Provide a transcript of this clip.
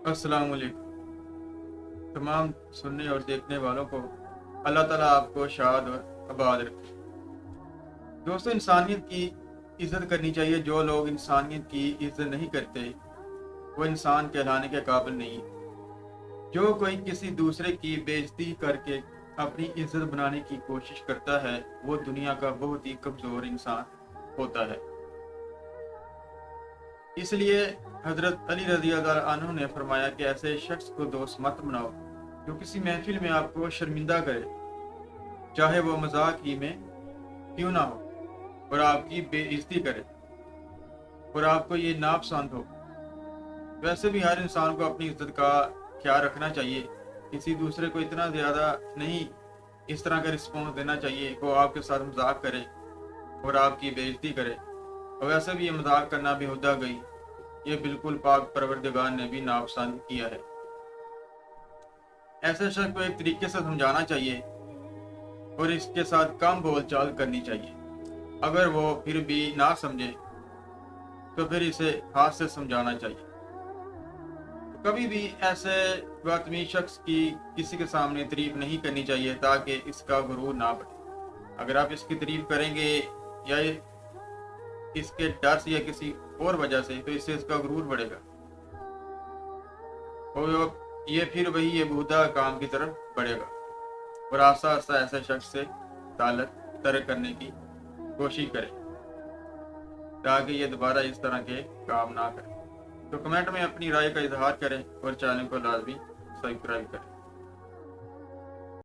अस्सलाम वालेकुम। तमाम सुनने और देखने वालों को अल्लाह ताला आपको शाद और आबाद रखे। दोस्तों, इंसानियत की इज़्ज़त करनी चाहिए। जो लोग इंसानियत की इज़्ज़त नहीं करते वो इंसान कहलाने के काबिल नहीं है। जो कोई किसी दूसरे की बेइज्जती करके अपनी इज़्ज़त बनाने की कोशिश करता है वो दुनिया का बहुत ही कमज़ोर इंसान होता है। इसलिए हज़रत अली रज़ी अल्लाह अन्हु ने फरमाया कि ऐसे शख्स को दोस्त मत बनाओ जो किसी महफिल में आपको शर्मिंदा करे, चाहे वो मजाक ही में क्यों ना हो, और आपकी बेइज्जती करे और आपको ये नापसंद हो। वैसे भी हर इंसान को अपनी इज्जत का ख्याल रखना चाहिए। किसी दूसरे को इतना ज़्यादा नहीं इस तरह का रिस्पॉन्स देना चाहिए कि वो आपके साथ मजाक करे और आपकी बेइज्जती करे। और वैसे भी ये मजाक करना बेहुदा गई, ये बिल्कुल पाक परवरदिगार ने भी नापसंद किया है। ऐसे शख्स को एक तरीके से समझाना चाहिए और इसके साथ कम बोल चाल करनी चाहिए। अगर वो फिर भी ना समझे तो फिर इसे हाथ से समझाना चाहिए। कभी भी ऐसे बदतमीज शख्स की किसी के सामने तारीफ नहीं करनी चाहिए ताकि इसका गुरूर ना बढ़े। अगर आप इसकी तारीफ करेंगे या इसके डर से या किसी और वजह से तो इससे इसका गुरूर बढ़ेगा और ये फिर वही ये बेहुदा काम की तरफ बढ़ेगा और आस्ता आस्ता ऐसे शख्स से ताल्लुक तर्क करने की कोशिश करें ताकि ये दोबारा इस तरह के काम ना करें। तो कमेंट में अपनी राय का इजहार करें और चैनल को लाजमी सब्सक्राइब करें।